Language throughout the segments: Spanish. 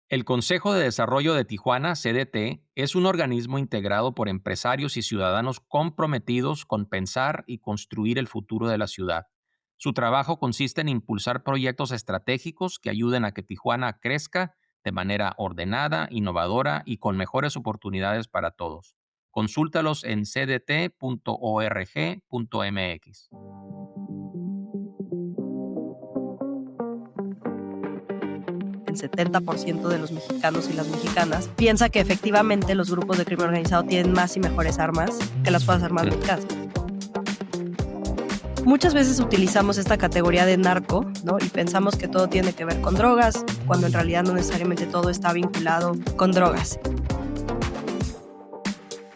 El Consejo de Desarrollo de Tijuana, CDT, es un organismo integrado por empresarios y ciudadanos comprometidos con pensar y construir el futuro de la ciudad. Su trabajo consiste en impulsar proyectos estratégicos que ayuden a que Tijuana crezca de manera ordenada, innovadora y con mejores oportunidades para todos. Consúltalos en cdt.org.mx. El 70% de los mexicanos y las mexicanas piensa que efectivamente los grupos de crimen organizado tienen más y mejores armas que las Fuerzas Armadas mexicanas. Muchas veces utilizamos esta categoría de narco, ¿no? Y pensamos que todo tiene que ver con drogas, cuando en realidad no necesariamente todo está vinculado con drogas.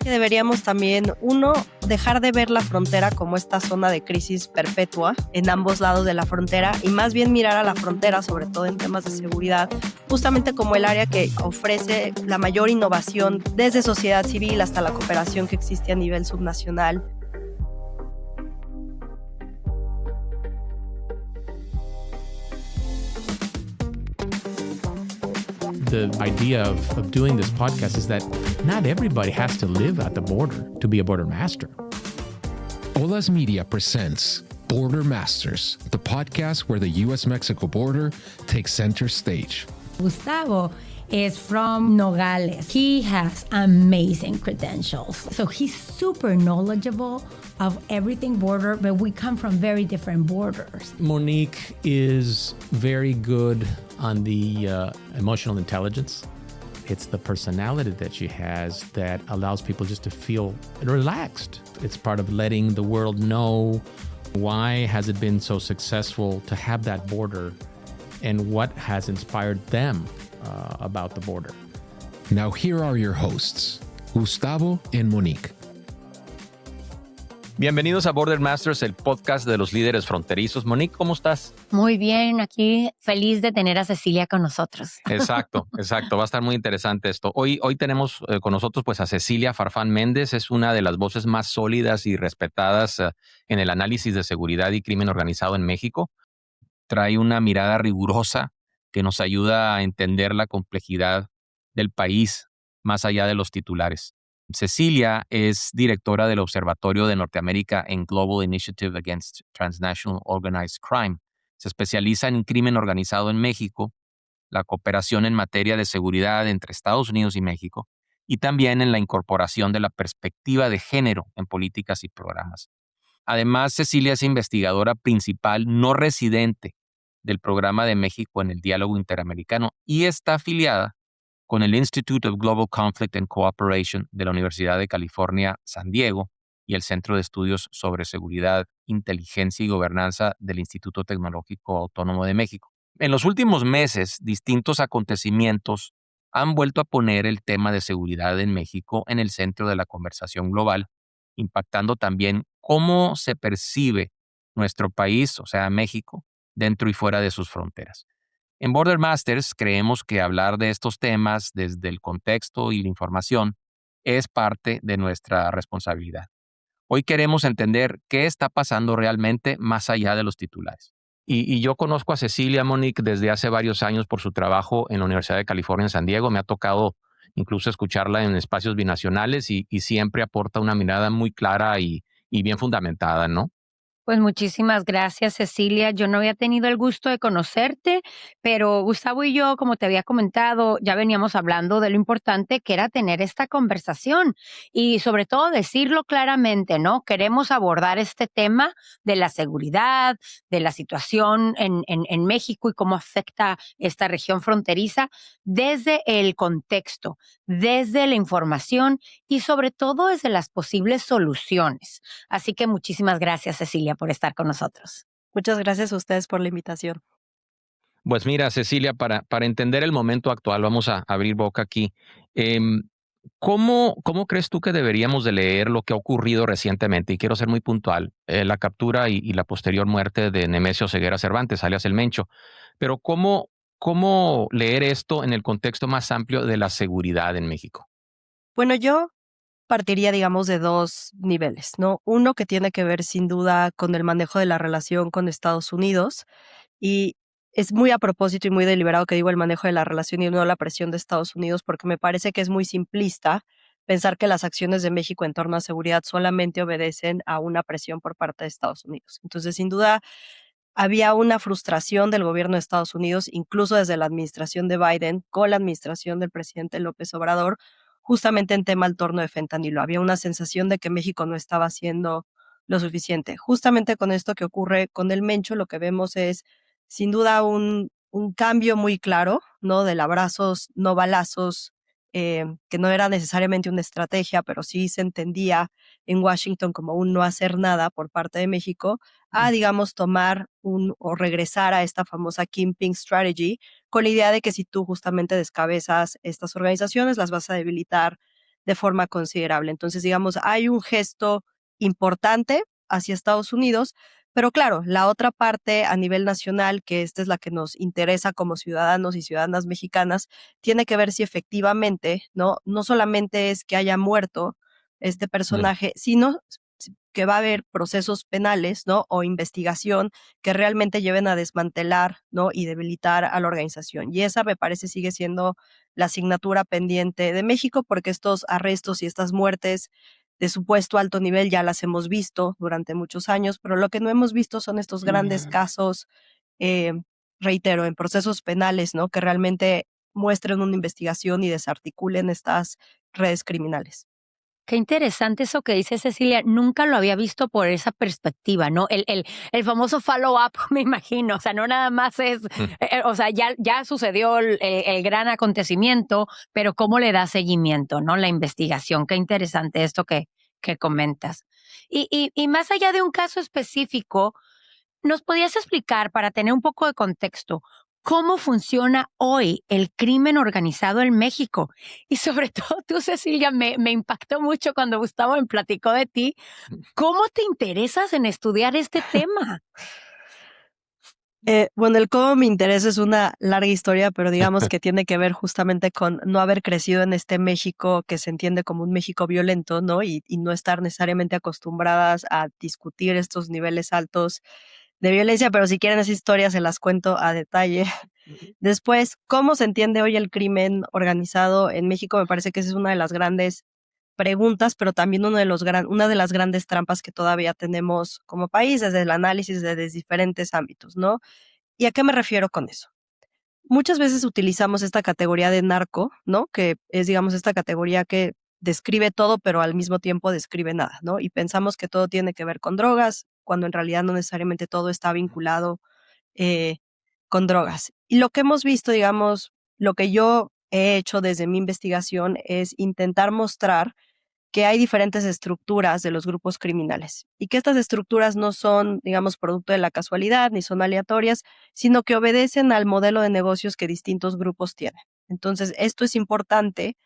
Deberíamos también, uno, dejar de ver la frontera como esta zona de crisis perpetua en ambos lados de la frontera y más bien mirar a la frontera, sobre todo en temas de seguridad, justamente como el área que ofrece la mayor innovación desde sociedad civil hasta la cooperación que existe a nivel subnacional. The idea of doing this podcast is that not everybody has to live at the border to be a border master. Olas Media presents Border Masters, the podcast where the U.S.-Mexico border takes center stage. Gustavo is from Nogales. He has amazing credentials. So he's super knowledgeable of everything border, but we come from very different borders. Monique is very good on the emotional intelligence. It's the personality that she has that allows people just to feel relaxed. It's part of letting the world know why has it been so successful to have that border and what has inspired them about the border. Now here are your hosts, Gustavo and Monique. Bienvenidos a Border Masters, el podcast de los líderes fronterizos. Monique, ¿cómo estás? Muy bien, aquí feliz de tener a Cecilia con nosotros. Exacto. Va a estar muy interesante esto. Hoy tenemos con nosotros pues a Cecilia Farfán Méndez. Es una de las voces más sólidas y respetadas en el análisis de seguridad y crimen organizado en México. Trae una mirada rigurosa que nos ayuda a entender la complejidad del país más allá de los titulares. Cecilia es directora del Observatorio de Norteamérica en Global Initiative Against Transnational Organized Crime. Se especializa en crimen organizado en México, la cooperación en materia de seguridad entre Estados Unidos y México, y también en la incorporación de la perspectiva de género en políticas y programas. Además, Cecilia es investigadora principal no residente del Programa de México en el Diálogo Interamericano y está afiliada con el Institute of Global Conflict and Cooperation de la Universidad de California, San Diego, y el Centro de Estudios sobre Seguridad, Inteligencia y Gobernanza del Instituto Tecnológico Autónomo de México. En los últimos meses, distintos acontecimientos han vuelto a poner el tema de seguridad en México en el centro de la conversación global, impactando también cómo se percibe nuestro país, o sea, México, dentro y fuera de sus fronteras. En Border Masters creemos que hablar de estos temas desde el contexto y la información es parte de nuestra responsabilidad. Hoy queremos entender qué está pasando realmente más allá de los titulares. Y yo conozco a Cecilia, Monique, desde hace varios años por su trabajo en la Universidad de California en San Diego. Me ha tocado incluso escucharla en espacios binacionales y siempre aporta una mirada muy clara y bien fundamentada, ¿no? Pues muchísimas gracias, Cecilia. Yo no había tenido el gusto de conocerte, pero Gustavo y yo, como te había comentado, ya veníamos hablando de lo importante que era tener esta conversación y sobre todo decirlo claramente, ¿no? Queremos abordar este tema de la seguridad, de la situación en México y cómo afecta esta región fronteriza desde el contexto, desde la información y sobre todo desde las posibles soluciones. Así que muchísimas gracias, Cecilia, por estar con nosotros. Muchas gracias a ustedes por la invitación. Pues mira, Cecilia, para entender el momento actual, vamos a abrir boca aquí. ¿Cómo crees tú que deberíamos de leer lo que ha ocurrido recientemente? Y quiero ser muy puntual, la captura y la posterior muerte de Nemesio Ceguera Cervantes, alias El Mencho. Pero ¿cómo leer esto en el contexto más amplio de la seguridad en México? Bueno, yo partiría, digamos, de dos niveles, ¿no? Uno que tiene que ver sin duda con el manejo de la relación con Estados Unidos y es muy a propósito y muy deliberado que digo el manejo de la relación y no la presión de Estados Unidos, porque me parece que es muy simplista pensar que las acciones de México en torno a seguridad solamente obedecen a una presión por parte de Estados Unidos. Entonces, sin duda, había una frustración del gobierno de Estados Unidos, incluso desde la administración de Biden, con la administración del presidente López Obrador, justamente en tema al torno de fentanilo. Había una sensación de que México no estaba haciendo lo suficiente. Justamente con esto que ocurre con el Mencho, lo que vemos es sin duda un cambio muy claro, ¿no? Del abrazos, no balazos, que no era necesariamente una estrategia, pero sí se entendía en Washington como un no hacer nada por parte de México, a, digamos, tomar o regresar a esta famosa Keeping Strategy, con la idea de que si tú justamente descabezas estas organizaciones, las vas a debilitar de forma considerable. Entonces, digamos, hay un gesto importante hacia Estados Unidos, pero claro, la otra parte a nivel nacional, que esta es la que nos interesa como ciudadanos y ciudadanas mexicanas, tiene que ver si efectivamente, no solamente es que haya muerto este personaje, sino que va a haber procesos penales, ¿no? O investigación que realmente lleven a desmantelar, ¿no? Y debilitar a la organización. Y esa me parece sigue siendo la asignatura pendiente de México, porque estos arrestos y estas muertes de supuesto alto nivel ya las hemos visto durante muchos años, pero lo que no hemos visto son estos grandes casos, eh, reitero, en procesos penales, ¿no? Que realmente muestren una investigación y desarticulen estas redes criminales. Qué interesante eso que dice Cecilia, nunca lo había visto por esa perspectiva, ¿no? El famoso follow-up, me imagino, o sea, no nada más es, o sea, ya sucedió el gran acontecimiento, pero ¿cómo le da seguimiento, no? La investigación, qué interesante esto que comentas. Y más allá de un caso específico, ¿nos podías explicar, para tener un poco de contexto, cómo funciona hoy el crimen organizado en México? Y sobre todo tú, Cecilia, me impactó mucho cuando Gustavo me platicó de ti. ¿Cómo te interesas en estudiar este tema? Bueno, el cómo me interesa es una larga historia, pero digamos que tiene que ver justamente con no haber crecido en este México que se entiende como un México violento, ¿no? Y no estar necesariamente acostumbradas a discutir estos niveles altos de violencia, pero si quieren esa historia se las cuento a detalle. Después, ¿cómo se entiende hoy el crimen organizado en México? Me parece que esa es una de las grandes preguntas, pero también una de las grandes trampas que todavía tenemos como país, desde el análisis de diferentes ámbitos, ¿no? ¿Y a qué me refiero con eso? Muchas veces utilizamos esta categoría de narco, ¿no? Que es, digamos, esta categoría que describe todo, pero al mismo tiempo describe nada, ¿no? Y pensamos que todo tiene que ver con drogas, cuando en realidad no necesariamente todo está vinculado eh, con drogas. Y lo que hemos visto, digamos, lo que yo he hecho desde mi investigación es intentar mostrar que hay diferentes estructuras de los grupos criminales y que estas estructuras no son, digamos, producto de la casualidad ni son aleatorias, sino que obedecen al modelo de negocios que distintos grupos tienen. Entonces, esto es importante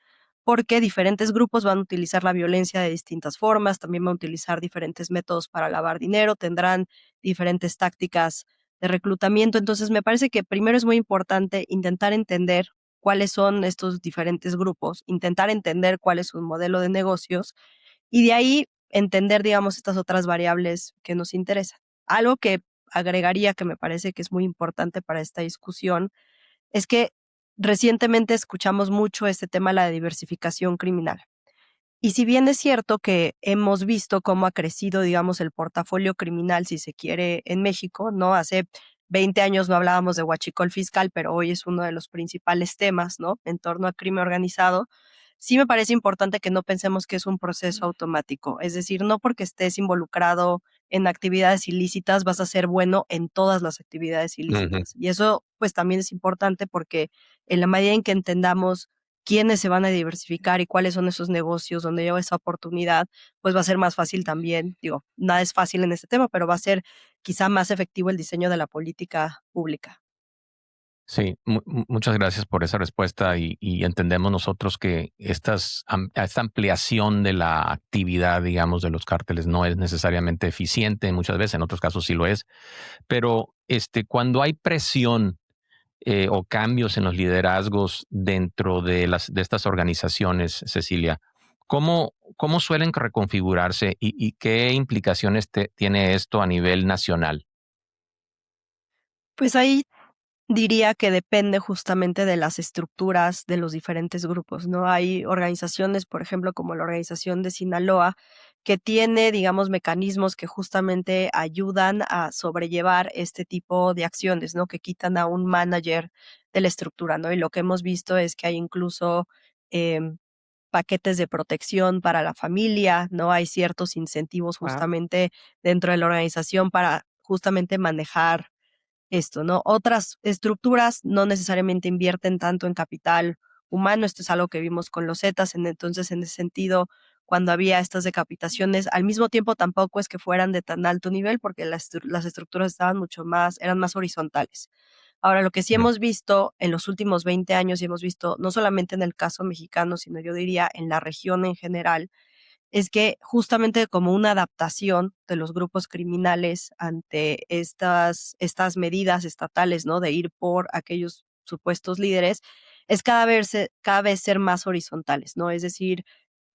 porque diferentes grupos van a utilizar la violencia de distintas formas, también van a utilizar diferentes métodos para lavar dinero, tendrán diferentes tácticas de reclutamiento. Entonces, me parece que primero es muy importante intentar entender cuáles son estos diferentes grupos, intentar entender cuál es su modelo de negocios y de ahí entender, digamos, estas otras variables que nos interesan. Algo que agregaría que me parece que es muy importante para esta discusión es que recientemente escuchamos mucho este tema de la diversificación criminal. Y si bien es cierto que hemos visto cómo ha crecido, digamos, el portafolio criminal, si se quiere, en México, ¿no? Hace 20 años no hablábamos de huachicol fiscal, pero hoy es uno de los principales temas, ¿no? En torno al crimen organizado. Sí me parece importante que no pensemos que es un proceso automático. Es decir, no porque estés involucrado en actividades ilícitas vas a ser bueno en todas las actividades ilícitas. Y eso pues también es importante porque en la medida en que entendamos quiénes se van a diversificar y cuáles son esos negocios donde lleva esa oportunidad, pues va a ser más fácil también, digo, nada es fácil en este tema, pero va a ser quizá más efectivo el diseño de la política pública. Sí, muchas gracias por esa respuesta y entendemos nosotros que esta ampliación de la actividad, digamos, de los cárteles no es necesariamente eficiente muchas veces, en otros casos sí lo es, pero cuando hay presión o cambios en los liderazgos dentro de estas organizaciones, Cecilia, ¿cómo suelen reconfigurarse y qué implicaciones tiene esto a nivel nacional? Pues hay Diría que depende justamente de las estructuras de los diferentes grupos, ¿no? Hay organizaciones, por ejemplo, como la organización de Sinaloa, que tiene, digamos, mecanismos que justamente ayudan a sobrellevar este tipo de acciones, ¿no? Que quitan a un manager de la estructura, ¿no? Y lo que hemos visto es que hay incluso paquetes de protección para la familia, ¿no? Hay ciertos incentivos Wow. justamente dentro de la organización para justamente manejar esto, ¿no? Otras estructuras no necesariamente invierten tanto en capital humano. Esto es algo que vimos con los Zetas. Entonces, en ese sentido, cuando había estas decapitaciones, al mismo tiempo tampoco es que fueran de tan alto nivel porque las estructuras estaban eran más horizontales. Ahora, lo que sí Mm. hemos visto en los últimos 20 años y hemos visto no solamente en el caso mexicano, sino yo diría en la región en general, es que justamente como una adaptación de los grupos criminales ante estas medidas estatales, ¿no? De ir por aquellos supuestos líderes, es cada vez ser más horizontales, ¿no? Es decir,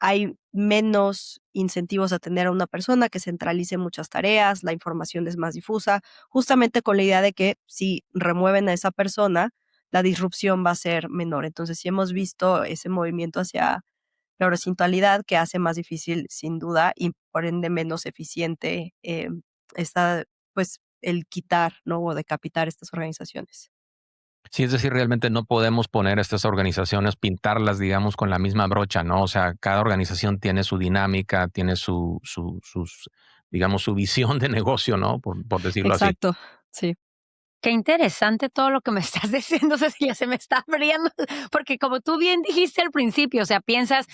hay menos incentivos a tener a una persona que centralice muchas tareas, la información es más difusa, justamente con la idea de que si remueven a esa persona, la disrupción va a ser menor. Entonces, sí hemos visto ese movimiento hacia la horizontalidad que hace más difícil, sin duda, y por ende menos eficiente esta, pues, el quitar, ¿no? O decapitar estas organizaciones. Sí, es decir, realmente no podemos poner a estas organizaciones, pintarlas, digamos, con la misma brocha, ¿no? O sea, cada organización tiene su dinámica, tiene sus, digamos, su visión de negocio, ¿no? Por decirlo así. Exacto, sí. Qué interesante todo lo que me estás diciendo, Cecilia, se me está abriendo, porque como tú bien dijiste al principio, o sea, piensas,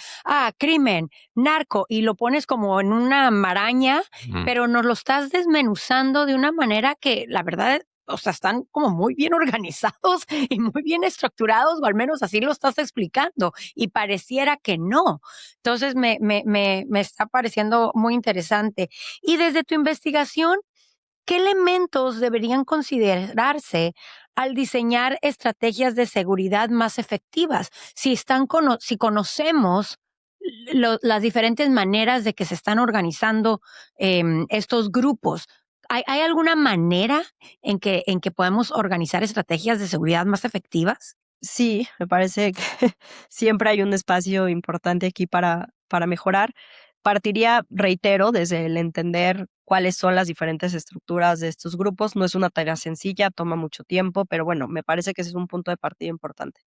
crimen, narco, y lo pones como en una maraña, Mm. pero nos lo estás desmenuzando de una manera que la verdad, o sea, están como muy bien organizados y muy bien estructurados, o al menos así lo estás explicando, y pareciera que no. Entonces, me está pareciendo muy interesante. Y desde tu investigación, ¿qué elementos deberían considerarse al diseñar estrategias de seguridad más efectivas? Si conocemos las diferentes maneras de que se están organizando estos grupos, ¿hay alguna manera en que podemos organizar estrategias de seguridad más efectivas? Sí, me parece que siempre hay un espacio importante aquí para mejorar. Partiría, reitero, desde el entender cuáles son las diferentes estructuras de estos grupos. No es una tarea sencilla, toma mucho tiempo, pero bueno, me parece que ese es un punto de partida importante.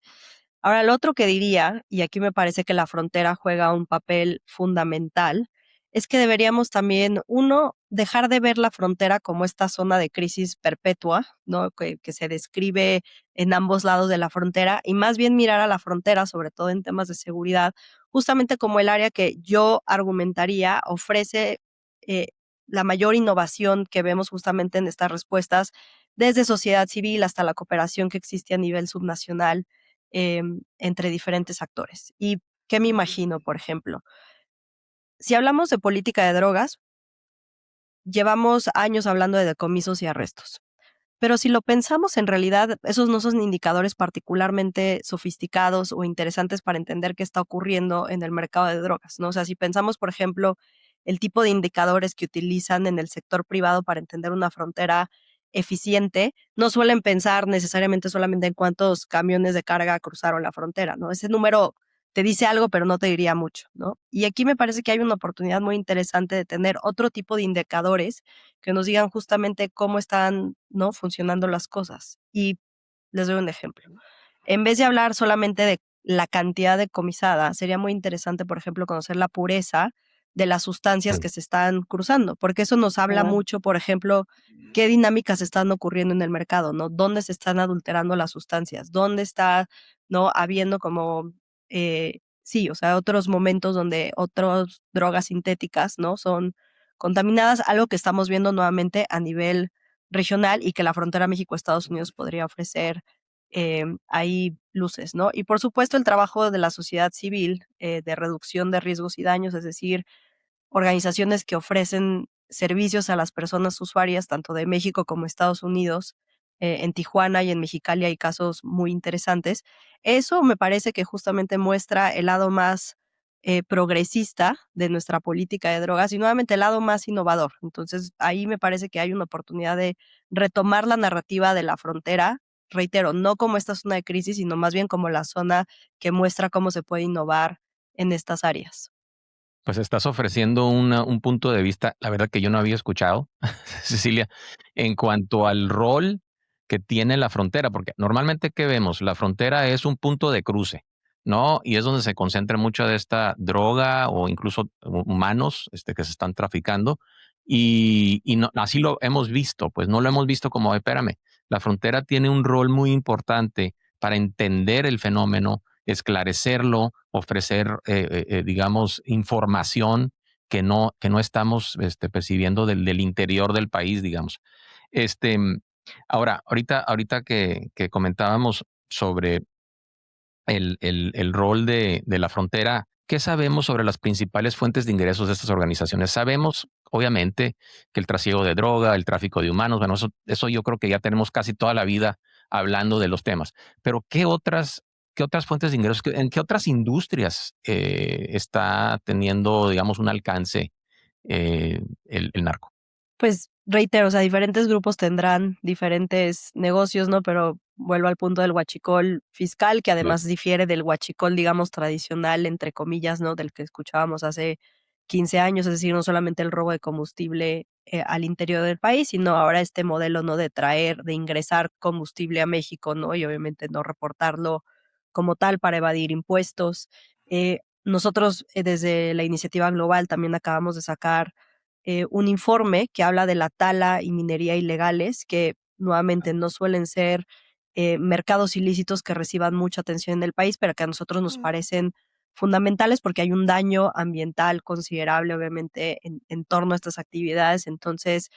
Ahora, lo otro que diría, y aquí me parece que la frontera juega un papel fundamental, es que deberíamos también, uno, dejar de ver la frontera como esta zona de crisis perpetua, ¿no? Que se describe en ambos lados de la frontera, y más bien mirar a la frontera, sobre todo en temas de seguridad, justamente como el área que yo argumentaría ofrece eh, la mayor innovación que vemos justamente en estas respuestas, desde sociedad civil hasta la cooperación que existe a nivel subnacional entre diferentes actores. ¿Y qué me imagino, por ejemplo? Si hablamos de política de drogas, llevamos años hablando de decomisos y arrestos. Pero si lo pensamos, en realidad, esos no son indicadores particularmente sofisticados o interesantes para entender qué está ocurriendo en el mercado de drogas, ¿no? O sea, si pensamos, por ejemplo, el tipo de indicadores que utilizan en el sector privado para entender una frontera eficiente, no suelen pensar necesariamente solamente en cuántos camiones de carga cruzaron la frontera, ¿no? Ese número te dice algo, pero no te diría mucho, ¿no? Y aquí me parece que hay una oportunidad muy interesante de tener otro tipo de indicadores que nos digan justamente cómo están, ¿no? Funcionando las cosas. Y les doy un ejemplo. En vez de hablar solamente de la cantidad decomisada, sería muy interesante, por ejemplo, conocer la pureza de las sustancias que se están cruzando, porque eso nos habla Oh, mucho, por ejemplo, qué dinámicas están ocurriendo en el mercado, ¿no? ¿Dónde se están adulterando las sustancias? ¿Dónde está, no, habiendo como, sí, o sea, otros momentos donde otras drogas sintéticas, ¿no? Son contaminadas, algo que estamos viendo nuevamente a nivel regional y que la frontera México-Estados Unidos podría ofrecer ahí luces, ¿no? Y por supuesto el trabajo de la sociedad civil de reducción de riesgos y daños, es decir, organizaciones que ofrecen servicios a las personas usuarias, tanto de México como Estados Unidos. En Tijuana y en Mexicali hay casos muy interesantes. Eso me parece que justamente muestra el lado más progresista de nuestra política de drogas y nuevamente el lado más innovador. Entonces ahí me parece que hay una oportunidad de retomar la narrativa de la frontera reitero, no como esta zona de crisis, sino más bien como la zona que muestra cómo se puede innovar en estas áreas. Pues estás ofreciendo un punto de vista, la verdad que yo no había escuchado, Cecilia, en cuanto al rol que tiene la frontera, porque normalmente, ¿qué vemos? La frontera es un punto de cruce, ¿no? Y es donde se concentra mucha de esta droga o incluso humanos que se están traficando. Y no, así lo hemos visto, pues no lo hemos visto como, espérame, la frontera tiene un rol muy importante para entender el fenómeno, esclarecerlo, ofrecer, digamos, información que no estamos percibiendo del interior del país, digamos. Este, mm, ahorita que comentábamos sobre el rol de la frontera, ¿qué sabemos sobre las principales fuentes de ingresos de estas organizaciones? Sabemos, obviamente, que el trasiego de droga, el tráfico de humanos, bueno, eso yo creo que ya tenemos casi toda la vida hablando de los temas. Pero qué otras fuentes de ingresos, en qué otras industrias está teniendo, digamos, un alcance el narco? Pues reitero, o sea, diferentes grupos tendrán diferentes negocios, ¿no? Pero vuelvo al punto del huachicol fiscal, que Claro. además difiere del huachicol, digamos, tradicional, entre comillas, ¿no? Del que escuchábamos hace 15 años, es decir, no solamente el robo de combustible al interior del país, sino ahora este modelo, ¿no? De traer, de ingresar combustible a México, ¿no? Y obviamente no reportarlo como tal para evadir impuestos. Nosotros desde la iniciativa global también acabamos de sacar un informe que habla de la tala y minería ilegales, que nuevamente no suelen ser mercados ilícitos que reciban mucha atención en el país, pero que a nosotros nos parecen fundamentales porque hay un daño ambiental considerable, obviamente, en torno a estas actividades. Entonces,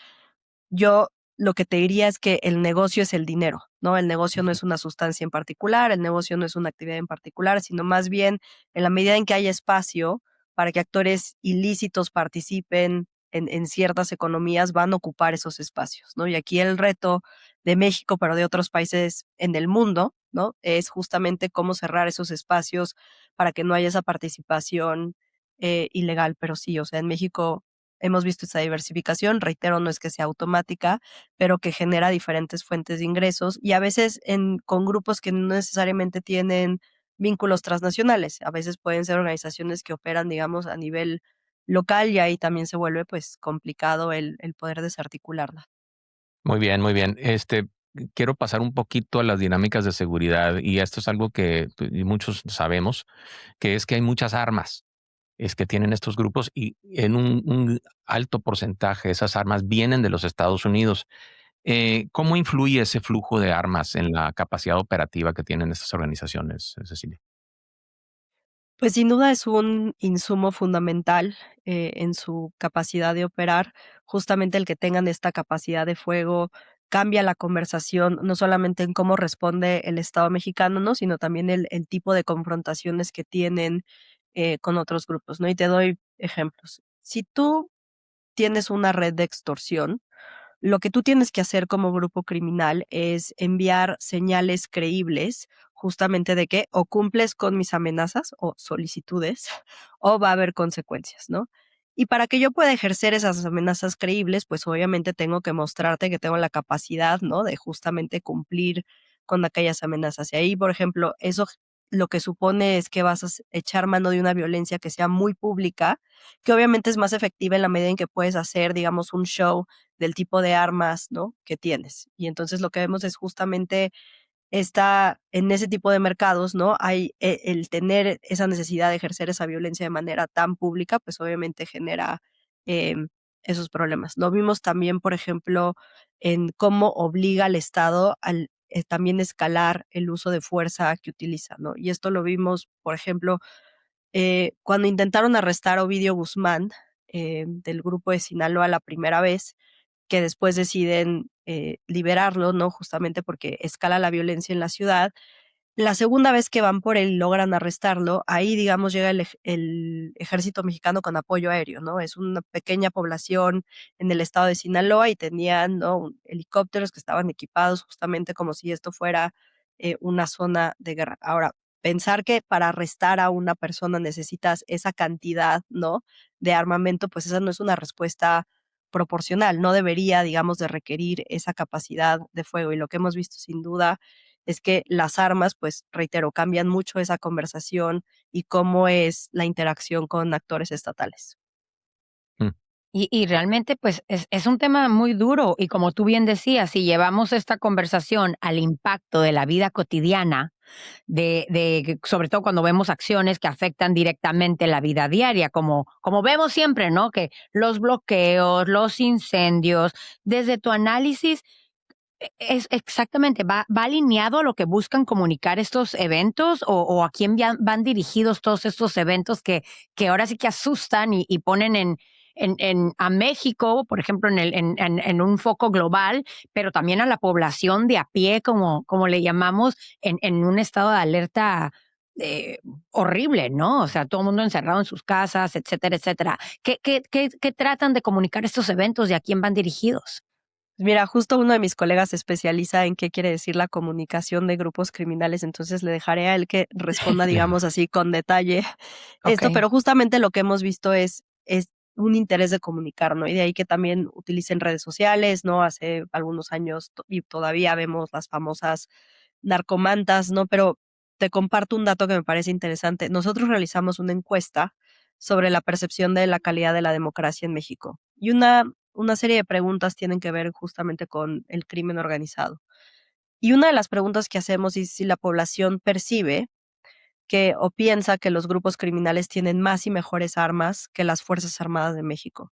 yo lo que te diría es que el negocio es el dinero, ¿no? El negocio no Ujú. es una sustancia en particular, el negocio no es una actividad en particular, sino más bien en la medida en que haya espacio para que actores ilícitos participen en ciertas economías, van a ocupar esos espacios, ¿no? Y aquí el reto de México, pero de otros países en el mundo, ¿no? Es justamente cómo cerrar esos espacios para que no haya esa participación ilegal. Pero sí, o sea, en México hemos visto esa diversificación, reitero, no es que sea automática, pero que genera diferentes fuentes de ingresos y a veces con grupos que no necesariamente tienen vínculos transnacionales. A veces pueden ser organizaciones que operan, digamos, a nivel local y ahí también se vuelve pues complicado el poder desarticularla. Muy bien, muy bien. Quiero pasar un poquito a las dinámicas de seguridad y esto es algo que y muchos sabemos, que es que hay muchas armas que tienen estos grupos y en un alto porcentaje de esas armas vienen de los Estados Unidos. ¿Cómo influye ese flujo de armas en la capacidad operativa que tienen estas organizaciones, Cecilia? Pues sin duda es un insumo fundamental en su capacidad de operar. Justamente el que tengan esta capacidad de fuego cambia la conversación, no solamente en cómo responde el Estado mexicano, ¿no? Sino también el tipo de confrontaciones que tienen con otros grupos, ¿no? Y te doy ejemplos. Si tú tienes una red de extorsión, lo que tú tienes que hacer como grupo criminal es enviar señales creíbles justamente de que o cumples con mis amenazas o solicitudes o va a haber consecuencias, ¿no? Y para que yo pueda ejercer esas amenazas creíbles, pues obviamente tengo que mostrarte que tengo la capacidad, ¿no? De justamente cumplir con aquellas amenazas. Y ahí, por ejemplo, eso lo que supone es que vas a echar mano de una violencia que sea muy pública, que obviamente es más efectiva en la medida en que puedes hacer, digamos, un show del tipo de armas, ¿no? Que tienes. Y entonces lo que vemos es justamente está en ese tipo de mercados, ¿no? Hay el tener esa necesidad de ejercer esa violencia de manera tan pública, pues obviamente genera esos problemas. Lo vimos también, por ejemplo, en cómo obliga al Estado al también escalar el uso de fuerza que utiliza, ¿no? Y esto lo vimos, por ejemplo, cuando intentaron arrestar a Ovidio Guzmán del grupo de Sinaloa la primera vez, que después deciden liberarlo, ¿no? Justamente porque escala la violencia en la ciudad. La segunda vez que van por él y logran arrestarlo, ahí, digamos, llega el ejército mexicano con apoyo aéreo, ¿no? Es una pequeña población en el estado de Sinaloa y tenían, ¿no? Helicópteros que estaban equipados justamente como si esto fuera una zona de guerra. Ahora, pensar que para arrestar a una persona necesitas esa cantidad, ¿no? De armamento, pues esa no es una respuesta proporcional, no debería, digamos, de requerir esa capacidad de fuego. Y lo que hemos visto sin duda es que las armas, pues reitero, cambian mucho esa conversación y cómo es la interacción con actores estatales. Mm. Y realmente, pues, es un tema muy duro, y como tú bien decías, si llevamos esta conversación al impacto de la vida cotidiana, de que sobre todo cuando vemos acciones que afectan directamente la vida diaria, como vemos siempre, ¿no? Que los bloqueos, los incendios, desde tu análisis, es exactamente, ¿va alineado a lo que buscan comunicar estos eventos, o a quién van dirigidos todos estos eventos que ahora sí que asustan y ponen a México, por ejemplo, en un foco global, pero también a la población de a pie, como le llamamos, en un estado de alerta eh, horrible, ¿no? O sea, todo el mundo encerrado en sus casas, etcétera, etcétera. ¿Qué tratan de comunicar estos eventos y a quién van dirigidos? Mira, justo uno de mis colegas se especializa en qué quiere decir la comunicación de grupos criminales, entonces le dejaré a él que responda, digamos así, con detalle Ok. esto, pero justamente lo que hemos visto es un interés de comunicar, ¿no? Y de ahí que también utilicen redes sociales, ¿no? Hace algunos años y todavía vemos las famosas narcomantas, ¿no? Pero te comparto un dato que me parece interesante. Nosotros realizamos una encuesta sobre la percepción de la calidad de la democracia en México. Y una serie de preguntas tienen que ver justamente con el crimen organizado. Y una de las preguntas que hacemos es si la población percibe que o piensa que los grupos criminales tienen más y mejores armas que las Fuerzas Armadas de México.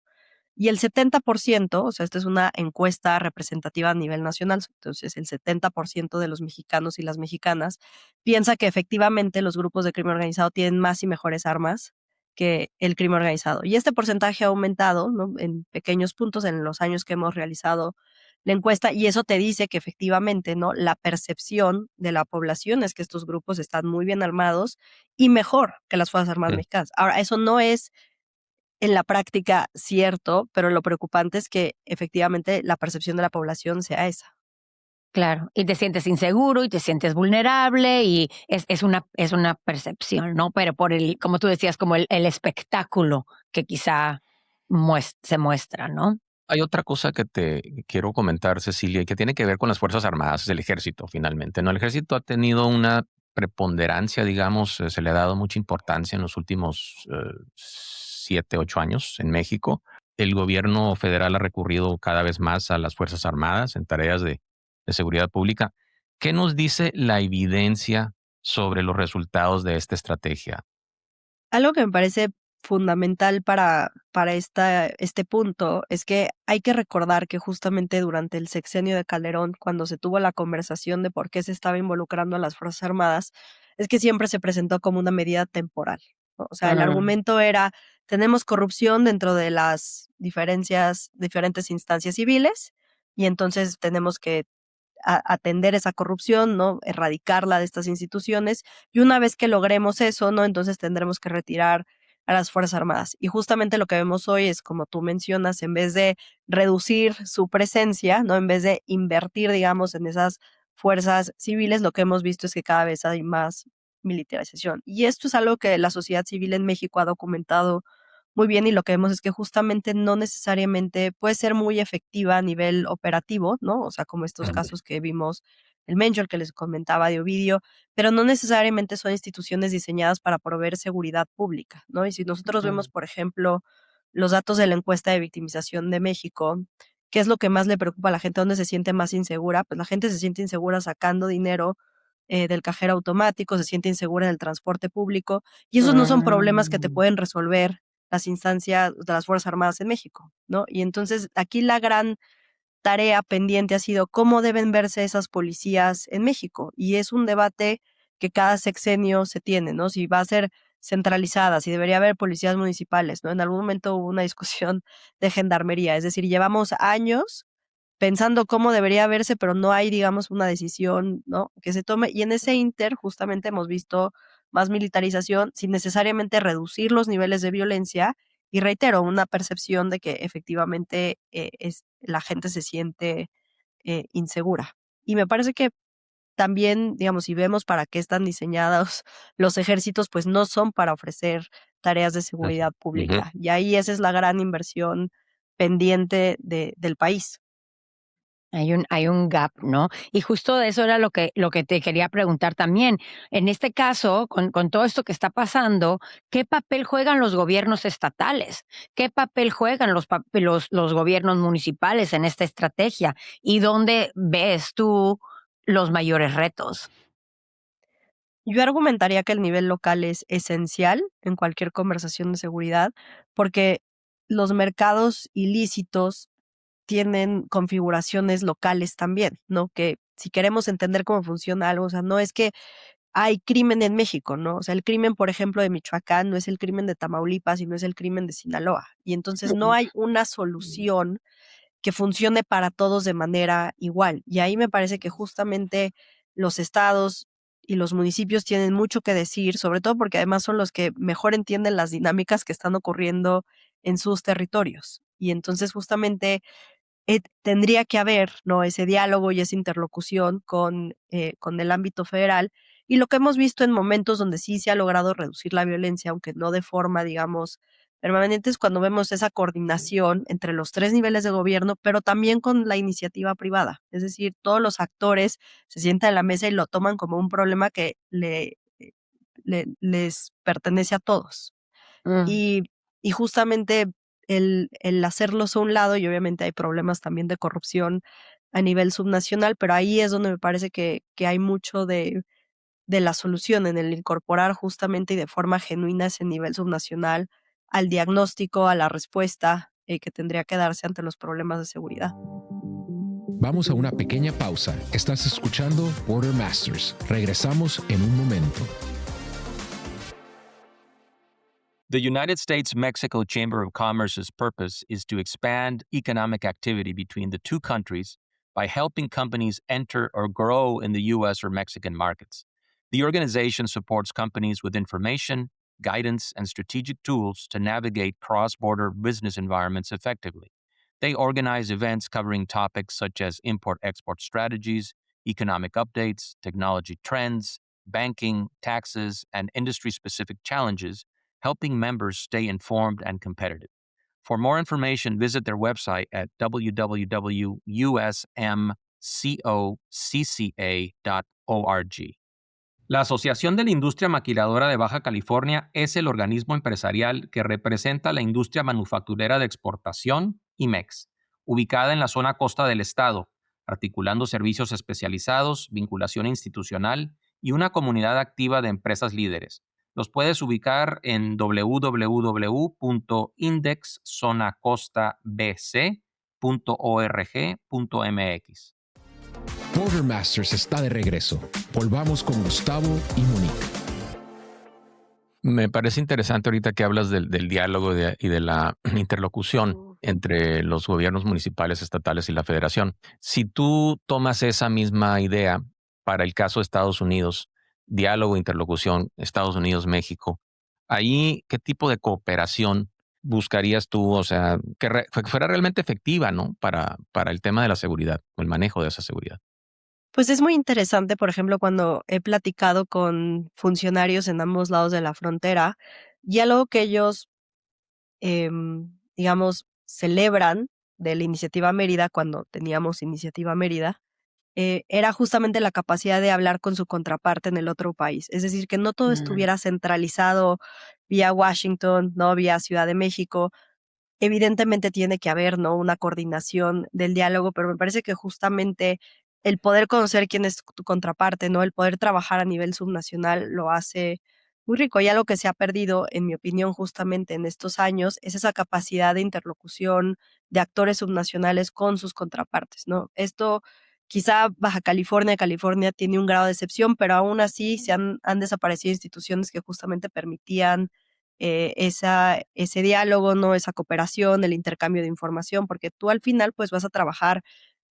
Y el 70%, o sea, esta es una encuesta representativa a nivel nacional, entonces el 70% de los mexicanos y las mexicanas piensa que efectivamente los grupos de crimen organizado tienen más y mejores armas que el crimen organizado. Y este porcentaje ha aumentado, ¿no? En pequeños puntos en los años que hemos realizado la encuesta, y eso te dice que efectivamente, ¿no? La percepción de la población es que estos grupos están muy bien armados y mejor que las Fuerzas Armadas Mm. mexicanas. Ahora, eso no es en la práctica cierto, pero lo preocupante es que efectivamente la percepción de la población sea esa. Claro, y te sientes inseguro y te sientes vulnerable, y es una percepción, ¿no? Pero por como tú decías, como el espectáculo que quizá se muestra, ¿no? Hay otra cosa que te quiero comentar, Cecilia, y que tiene que ver con las Fuerzas Armadas, el ejército, finalmente, ¿no? El ejército ha tenido una preponderancia, digamos, se le ha dado mucha importancia en los últimos 7, 8 años en México. El gobierno federal ha recurrido cada vez más a las Fuerzas Armadas en tareas de seguridad pública. ¿Qué nos dice la evidencia sobre los resultados de esta estrategia? Algo que me parece fundamental para este punto es que hay que recordar que justamente durante el sexenio de Calderón, cuando se tuvo la conversación de por qué se estaba involucrando a las Fuerzas Armadas, es que siempre se presentó como una medida temporal, ¿no? O sea, el Mm, argumento era, tenemos corrupción dentro de las diferentes instancias civiles y entonces tenemos que atender esa corrupción, ¿no? Erradicarla de estas instituciones. Y una vez que logremos eso, ¿no? Entonces tendremos que retirar a las Fuerzas Armadas. Y justamente lo que vemos hoy es, como tú mencionas, en vez de reducir su presencia, ¿no? En vez de invertir, digamos, en esas fuerzas civiles, lo que hemos visto es que cada vez hay más militarización. Y esto es algo que la sociedad civil en México ha documentado muy bien, y lo que vemos es que justamente no necesariamente puede ser muy efectiva a nivel operativo, ¿no? O sea, como estos Mm. casos que vimos, el Mencho, el que les comentaba de Ovidio, pero no necesariamente son instituciones diseñadas para proveer seguridad pública, ¿no? Y si nosotros vemos, mm. por ejemplo, los datos de la encuesta de victimización de México, ¿qué es lo que más le preocupa a la gente? ¿Dónde se siente más insegura? Pues la gente se siente insegura sacando dinero del cajero automático, se siente insegura en el transporte público, y esos no son problemas que te Mm. pueden resolver las instancias de las Fuerzas Armadas en México, ¿no? Y entonces aquí la gran tarea pendiente ha sido cómo deben verse esas policías en México. Y es un debate que cada sexenio se tiene, ¿no? Si va a ser centralizada, si debería haber policías municipales, ¿no? En algún momento hubo una discusión de gendarmería, es decir, llevamos años pensando cómo debería verse, pero no hay, digamos, una decisión, ¿no? Que se tome. Y en ese inter, justamente hemos visto más militarización sin necesariamente reducir los niveles de violencia. Y reitero, una percepción de que efectivamente la gente se siente insegura. Y me parece que también, digamos, si vemos para qué están diseñados los ejércitos, pues no son para ofrecer tareas de Ujú, seguridad ujú. pública. Y ahí esa es la gran inversión pendiente del país. Hay un gap, ¿no? Y justo de eso era lo que te quería preguntar también. En este caso, con todo esto que está pasando, ¿qué papel juegan los gobiernos estatales? ¿Qué papel juegan los gobiernos municipales en esta estrategia? ¿Y dónde ves tú los mayores retos? Yo argumentaría que el nivel local es esencial en cualquier conversación de seguridad, porque los mercados ilícitos tienen configuraciones locales también, ¿no? Que si queremos entender cómo funciona algo, o sea, no es que hay crimen en México, ¿no? O sea, el crimen, por ejemplo, de Michoacán no es el crimen de Tamaulipas y no es el crimen de Sinaloa. Y entonces no hay una solución que funcione para todos de manera igual. Y ahí me parece que justamente los estados y los municipios tienen mucho que decir, sobre todo porque además son los que mejor entienden las dinámicas que están ocurriendo en sus territorios. Y entonces justamente tendría que haber, ¿no?, ese diálogo y esa interlocución con el ámbito federal. Y lo que hemos visto en momentos donde sí se ha logrado reducir la violencia, aunque no de forma, digamos, permanente, es cuando vemos esa coordinación entre los 3 niveles de gobierno, pero también con la iniciativa privada. Es decir, todos los actores se sientan en la mesa y lo toman como un problema que les pertenece a todos. Mm. Y justamente el hacerlos a un lado, y obviamente hay problemas también de corrupción a nivel subnacional, pero ahí es donde me parece que hay mucho de la solución, en el incorporar justamente y de forma genuina ese nivel subnacional al diagnóstico, a la respuesta, que tendría que darse ante los problemas de seguridad. Vamos a una pequeña pausa. Estás escuchando Border Masters. Regresamos en un momento. The United States-Mexico Chamber of Commerce's purpose is to expand economic activity between the two countries by helping companies enter or grow in the U.S. or Mexican markets. The organization supports companies with information, guidance, and strategic tools to navigate cross-border business environments effectively. They organize events covering topics such as import-export strategies, economic updates, technology trends, banking, taxes, and industry-specific challenges, helping members stay informed and competitive. For more information, visit their website at www.usmcocca.org. La Asociación de la Industria Maquiladora de Baja California es el organismo empresarial que representa la industria manufacturera de exportación, IMEX, ubicada en la zona costa del estado, articulando servicios especializados, vinculación institucional y una comunidad activa de empresas líderes. Los puedes ubicar en www.indexzonacostabc.org.mx. Border Masters está de regreso. Volvamos con Gustavo y Monique. Me parece interesante ahorita que hablas del diálogo y de la interlocución entre los gobiernos municipales, estatales y la federación. Si tú tomas esa misma idea para el caso de Estados Unidos, diálogo, interlocución, Estados Unidos, México, ahí, ¿qué tipo de cooperación buscarías tú? O sea, que fuera realmente efectiva, ¿no? Para el tema de la seguridad, el manejo de esa seguridad. Pues es muy interesante, por ejemplo, cuando he platicado con funcionarios en ambos lados de la frontera, y algo que ellos, digamos, celebran de la Iniciativa Mérida, cuando teníamos Iniciativa Mérida, era justamente la capacidad de hablar con su contraparte en el otro país. Es decir, que no todo estuviera centralizado vía Washington, ¿no?, vía Ciudad de México. Evidentemente tiene que haber, ¿no?, una coordinación del diálogo, pero me parece que justamente el poder conocer quién es tu contraparte, ¿no?, el poder trabajar a nivel subnacional lo hace muy rico. Y algo que se ha perdido, en mi opinión, justamente en estos años, es esa capacidad de interlocución de actores subnacionales con sus contrapartes, ¿no? Esto, quizá Baja California, California tiene un grado de excepción, pero aún así han desaparecido instituciones que justamente permitían ese diálogo, ¿no?, esa cooperación, el intercambio de información, porque tú al final pues vas a trabajar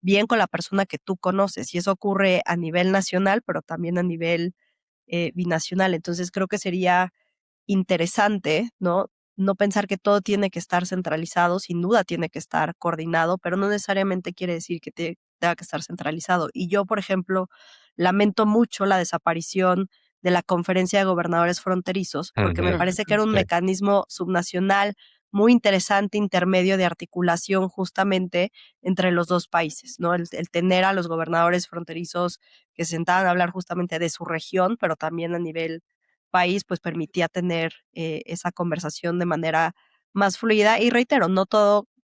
bien con la persona que tú conoces, y eso ocurre a nivel nacional, pero también a nivel binacional. Entonces creo que sería interesante, ¿no? No pensar que todo tiene que estar centralizado, sin duda tiene que estar coordinado, pero no necesariamente quiere decir que tenga que estar centralizado. Y yo, por ejemplo, lamento mucho la desaparición de la Conferencia de Gobernadores Fronterizos, porque me parece que era un Sí. mecanismo subnacional muy interesante intermedio de articulación justamente entre los dos países, ¿no? El tener a los gobernadores fronterizos que se sentaban a hablar justamente de su región, pero también a nivel país, pues permitía tener esa conversación de manera más fluida. Y reitero,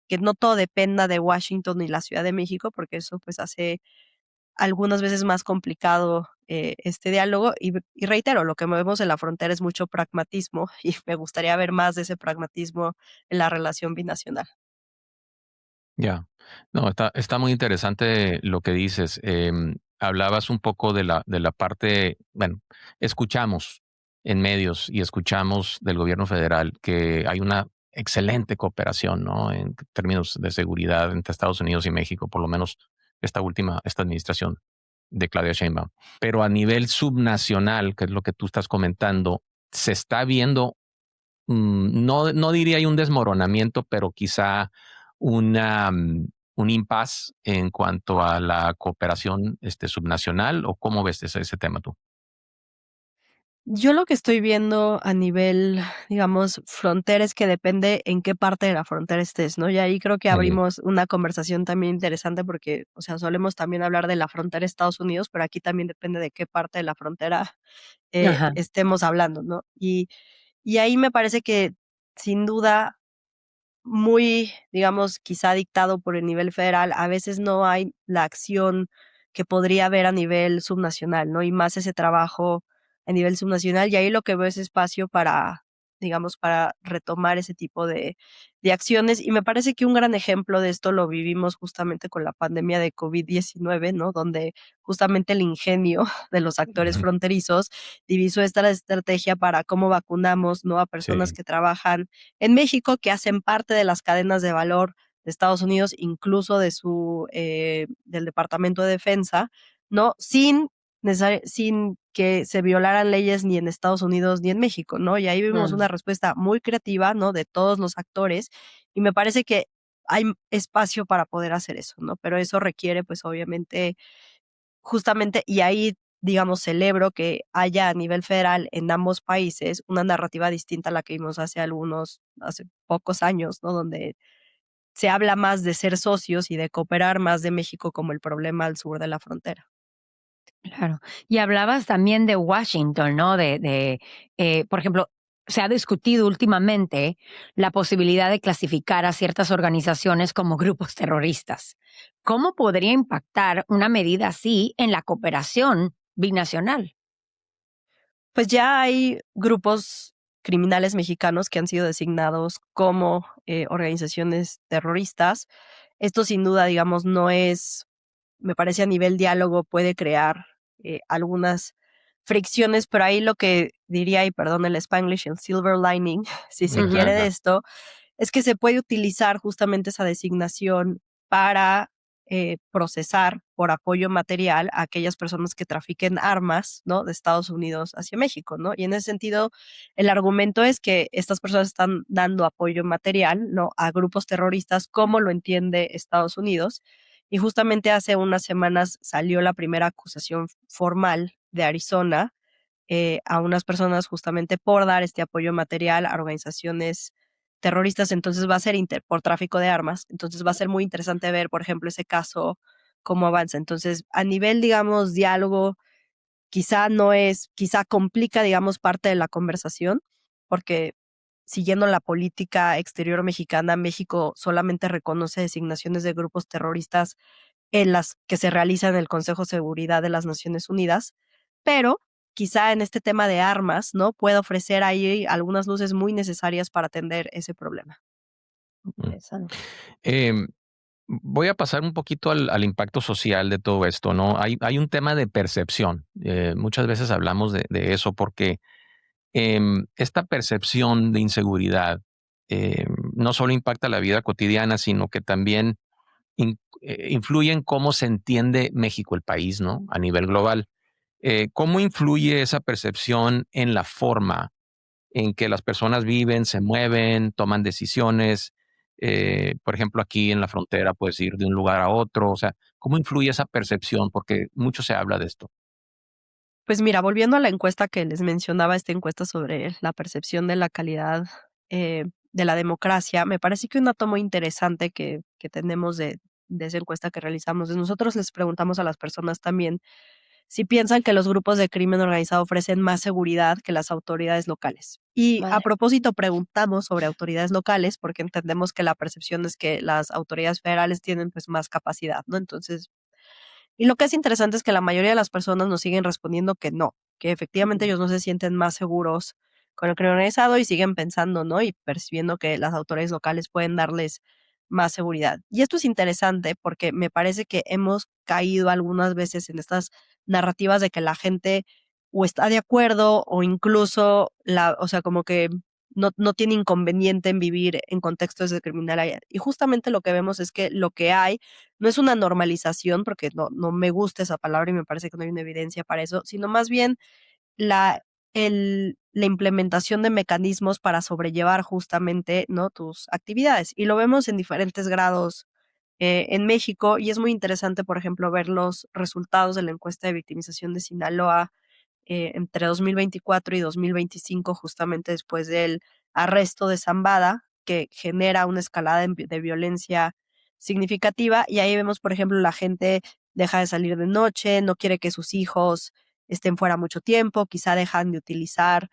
que no todo dependa de Washington y la Ciudad de México, porque eso pues hace algunas veces más complicado este diálogo. Y reitero, lo que vemos en la frontera es mucho pragmatismo y me gustaría ver más de ese pragmatismo en la relación binacional. Ya. No, está muy interesante lo que dices. Hablabas un poco de la parte, bueno, escuchamos en medios y escuchamos del gobierno federal que hay una excelente cooperación, ¿no? En términos de seguridad entre Estados Unidos y México, por lo menos esta administración de Claudia Sheinbaum. Pero a nivel subnacional, que es lo que tú estás comentando, se está viendo, no diría hay un desmoronamiento, pero quizá una, un impasse en cuanto a la cooperación subnacional, o cómo ves ese tema tú. Yo lo que estoy viendo a nivel, digamos, frontera es que depende en qué parte de la frontera estés, ¿no? Y ahí creo que Ujú. abrimos una conversación también interesante porque, o sea, solemos también hablar de la frontera de Estados Unidos, pero aquí también depende de qué parte de la frontera Ajá. estemos hablando, ¿no? Y ahí me parece que sin duda muy, digamos, quizá dictado por el nivel federal, a veces no hay la acción que podría haber a nivel subnacional, ¿no? Y más ese trabajo a nivel subnacional, y ahí lo que veo es espacio para, digamos, para retomar ese tipo de acciones. Y me parece que un gran ejemplo de esto lo vivimos justamente con la pandemia de COVID-19, ¿no? Donde justamente el ingenio de los actores Ujú. fronterizos divisó esta estrategia para cómo vacunamos, ¿no? A personas Sí. que trabajan en México, que hacen parte de las cadenas de valor de Estados Unidos, incluso del Departamento de Defensa, ¿no? Sin que se violaran leyes ni en Estados Unidos ni en México, ¿no? Y ahí vimos Mm. una respuesta muy creativa, ¿no? De todos los actores, y me parece que hay espacio para poder hacer eso, ¿no? Pero eso requiere, pues, obviamente, justamente, y ahí, digamos, celebro que haya a nivel federal en ambos países una narrativa distinta a la que vimos hace pocos años, ¿no? Donde se habla más de ser socios y de cooperar más de México como el problema al sur de la frontera. Claro. Y hablabas también de Washington, ¿no? Por ejemplo, se ha discutido últimamente la posibilidad de clasificar a ciertas organizaciones como grupos terroristas. ¿Cómo podría impactar una medida así en la cooperación binacional? Pues ya hay grupos criminales mexicanos que han sido designados como organizaciones terroristas. Esto sin duda, digamos, no es, me parece a nivel diálogo puede crear algunas fricciones, pero ahí lo que diría, y perdón el Spanglish, el silver lining, si Me se quiere de encanta. esto, es que se puede utilizar justamente esa designación para procesar por apoyo material a aquellas personas que trafiquen armas, ¿no? De Estados Unidos hacia México, ¿no? Y en ese sentido, el argumento es que estas personas están dando apoyo material, ¿no? A grupos terroristas, como lo entiende Estados Unidos. Y justamente hace unas semanas salió la primera acusación formal de Arizona a unas personas justamente por dar este apoyo material a organizaciones terroristas. Entonces va a ser por tráfico de armas. Entonces va a ser muy interesante ver, por ejemplo, ese caso, cómo avanza. Entonces, a nivel, digamos, diálogo, quizá complica, digamos, parte de la conversación, porque siguiendo la política exterior mexicana, México solamente reconoce designaciones de grupos terroristas en las que se realiza en el Consejo de Seguridad de las Naciones Unidas, pero quizá en este tema de armas, ¿no? Pueda ofrecer ahí algunas luces muy necesarias para atender ese problema. Mm. Interesante. Em, Voy a pasar un poquito al impacto social de todo esto, ¿no? Hay un tema de percepción. Muchas veces hablamos de eso porque esta percepción de inseguridad no solo impacta la vida cotidiana, sino que también influye en cómo se entiende México, el país, ¿no? A nivel global. ¿Cómo influye esa percepción en la forma en que las personas viven, se mueven, toman decisiones? Por ejemplo, aquí en la frontera puedes ir de un lugar a otro. O sea, ¿cómo influye esa percepción? Porque mucho se habla de esto. Pues mira, volviendo a la encuesta que les mencionaba, esta encuesta sobre la percepción de la calidad la democracia, me parece que un dato muy interesante que tenemos de esa encuesta que realizamos, es nosotros les preguntamos a las personas también si piensan que los grupos de crimen organizado ofrecen más seguridad que las autoridades locales. Y a Vale. propósito, preguntamos sobre autoridades locales porque entendemos que la percepción es que las autoridades federales tienen pues más capacidad, ¿no? Entonces, y lo que es interesante es que la mayoría de las personas nos siguen respondiendo que no, que efectivamente ellos no se sienten más seguros con el crimen organizado y siguen pensando, ¿no? Y percibiendo que las autoridades locales pueden darles más seguridad. Y esto es interesante porque me parece que hemos caído algunas veces en estas narrativas de que la gente o está de acuerdo o incluso o sea, como que no tiene inconveniente en vivir en contextos de criminalidad. Y justamente lo que vemos es que lo que hay no es una normalización, porque no me gusta esa palabra y me parece que no hay una evidencia para eso, sino más bien la, la implementación de mecanismos para sobrellevar justamente, ¿no?, tus actividades. Y lo vemos en diferentes grados en México y es muy interesante, por ejemplo, ver los resultados de la encuesta de victimización de Sinaloa entre 2024 y 2025, justamente después del arresto de Zambada, que genera una escalada de violencia significativa. Y ahí vemos, por ejemplo, la gente deja de salir de noche, no quiere que sus hijos estén fuera mucho tiempo, quizá dejan de utilizar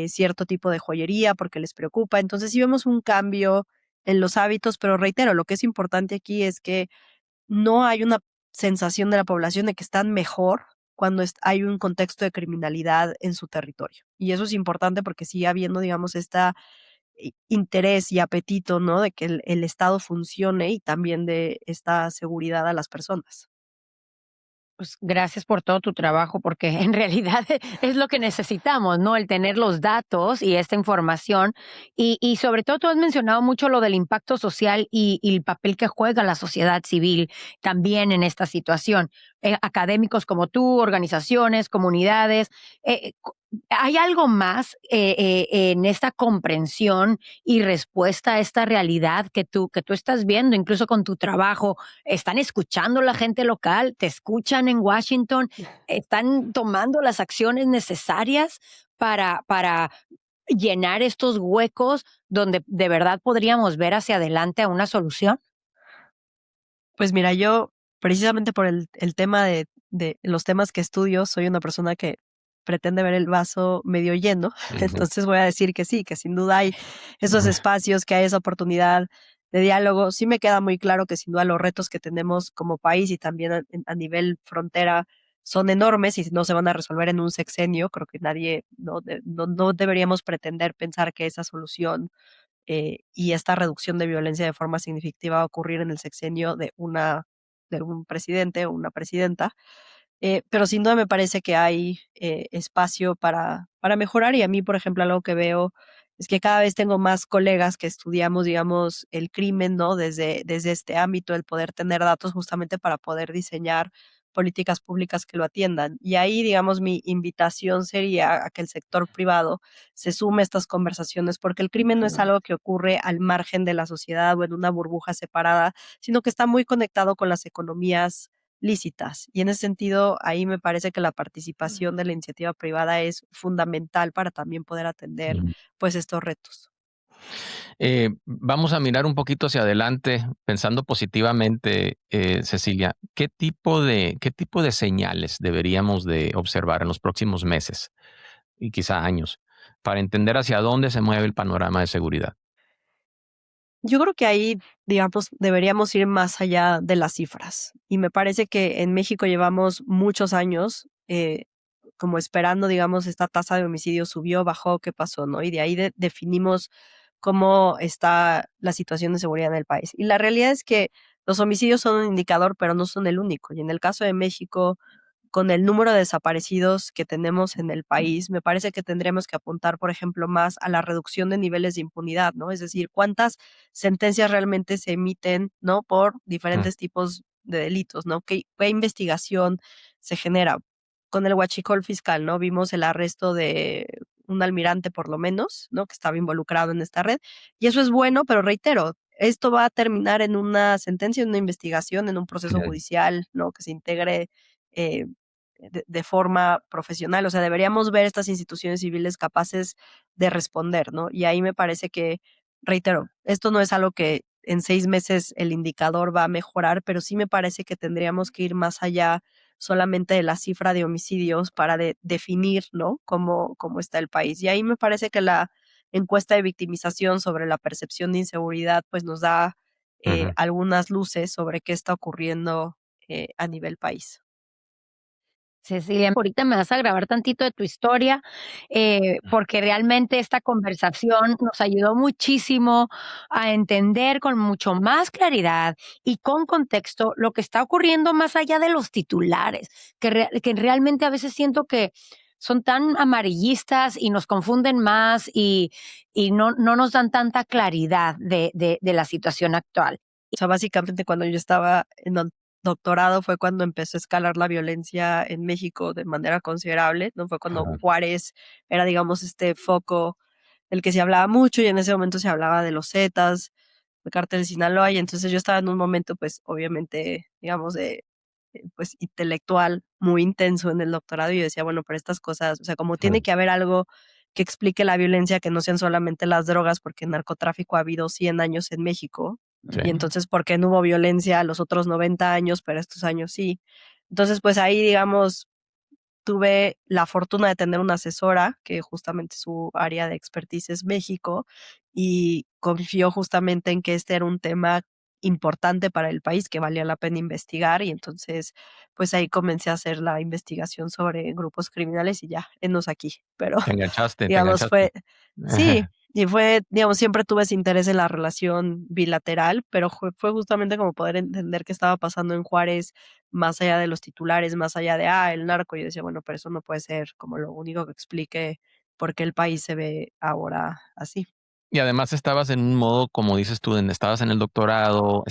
cierto tipo de joyería porque les preocupa. Entonces sí vemos un cambio en los hábitos, pero reitero, lo que es importante aquí es que no hay una sensación de la población de que están mejor cuando hay un contexto de criminalidad en su territorio. Y eso es importante porque sigue habiendo, digamos, esta interés y apetito, ¿no?, de que el Estado funcione y también de esta seguridad a las personas. Pues gracias por todo tu trabajo, porque en realidad es lo que necesitamos, ¿no? El tener los datos y esta información. Y sobre todo, tú has mencionado mucho lo del impacto social y el papel que juega la sociedad civil también en esta situación. Académicos como tú, organizaciones, comunidades. ¿Hay algo más en esta comprensión y respuesta a esta realidad que tú estás viendo, incluso con tu trabajo? ¿Están escuchando la gente local? ¿Te escuchan en Washington? ¿Están tomando las acciones necesarias para llenar estos huecos donde de verdad podríamos ver hacia adelante a una solución? Pues mira, yo precisamente por el tema de los temas que estudio, soy una persona que pretende ver el vaso medio lleno, Ujú. entonces voy a decir que sí, que sin duda hay esos espacios, que hay esa oportunidad de diálogo. Sí me queda muy claro que sin duda los retos que tenemos como país y también a nivel frontera son enormes y no se van a resolver en un sexenio. Creo que nadie, no deberíamos pretender pensar que esa solución y esta reducción de violencia de forma significativa va a ocurrir en el sexenio de un presidente o una presidenta. Pero sin duda me parece que hay espacio para mejorar y a mí, por ejemplo, algo que veo es que cada vez tengo más colegas que estudiamos, digamos, el crimen, ¿no? Desde este ámbito, el poder tener datos justamente para poder diseñar políticas públicas que lo atiendan. Y ahí, digamos, mi invitación sería a que el sector privado se sume a estas conversaciones, porque el crimen no es algo que ocurre al margen de la sociedad o en una burbuja separada, sino que está muy conectado con las economías lícitas. Y en ese sentido, ahí me parece que la participación de la iniciativa privada es fundamental para también poder atender, Ujú. pues, estos retos. Vamos a mirar un poquito hacia adelante, pensando positivamente, Cecilia. Qué tipo de señales deberíamos de observar en los próximos meses y quizá años para entender hacia dónde se mueve el panorama de seguridad? Yo creo que ahí, digamos, deberíamos ir más allá de las cifras. Y me parece que en México llevamos muchos años como esperando, digamos, esta tasa de homicidio subió, bajó, qué pasó, ¿no? Y de ahí definimos cómo está la situación de seguridad en el país. Y la realidad es que los homicidios son un indicador, pero no son el único. Y en el caso de México, con el número de desaparecidos que tenemos en el país, me parece que tendremos que apuntar, por ejemplo, más a la reducción de niveles de impunidad, ¿no? Es decir, cuántas sentencias realmente se emiten, ¿no? Por Mm. diferentes tipos de delitos, ¿no? ¿Qué investigación se genera? Con el huachicol fiscal, ¿no? Vimos el arresto de un almirante, por lo menos, ¿no? Que estaba involucrado en esta red. Y eso es bueno, pero reitero, esto va a terminar en una sentencia, en una investigación, en un proceso Ok. judicial, ¿no? Que se integre eh, de forma profesional. O sea, deberíamos ver estas instituciones civiles capaces de responder, ¿no? Y ahí me parece que reitero, esto no es algo que en 6 meses el indicador va a mejorar, pero sí me parece que tendríamos que ir más allá solamente de la cifra de homicidios para definir, ¿no?, cómo está el país. Y ahí me parece que la encuesta de victimización sobre la percepción de inseguridad pues nos da algunas luces sobre qué está ocurriendo a nivel país. Cecilia, ahorita me vas a grabar tantito de tu historia, porque realmente esta conversación nos ayudó muchísimo a entender con mucho más claridad y con contexto lo que está ocurriendo más allá de los titulares, que realmente a veces siento que son tan amarillistas y nos confunden más y no nos dan tanta claridad de la situación actual. O sea, básicamente cuando yo estaba en doctorado fue cuando empezó a escalar la violencia en México de manera considerable, ¿no? Fue cuando Juárez era, digamos, este foco del que se hablaba mucho y en ese momento se hablaba de los Zetas, el cártel de Sinaloa, y entonces yo estaba en un momento, pues, obviamente, digamos, de pues, intelectual muy intenso en el doctorado y yo decía, bueno, pero estas cosas, o sea, como tiene que haber algo que explique la violencia, que no sean solamente las drogas, porque el narcotráfico ha habido 100 años en México, y entonces, ¿por qué no hubo violencia los otros 90 años, pero estos años sí? Entonces, pues ahí, digamos, tuve la fortuna de tener una asesora que justamente su área de expertise es México y confió justamente en que este era un tema importante para el país, que valía la pena investigar y entonces pues ahí comencé a hacer la investigación sobre grupos criminales y ya, enos aquí, pero Te enganchaste. digamos fue, sí, y fue, digamos, siempre tuve ese interés en la relación bilateral, pero fue justamente como poder entender qué estaba pasando en Juárez, más allá de los titulares, más allá de, el narco, y yo decía, bueno, pero eso no puede ser como lo único que explique por qué el país se ve ahora así. Y además estabas en un modo, como dices tú, estabas en el doctorado,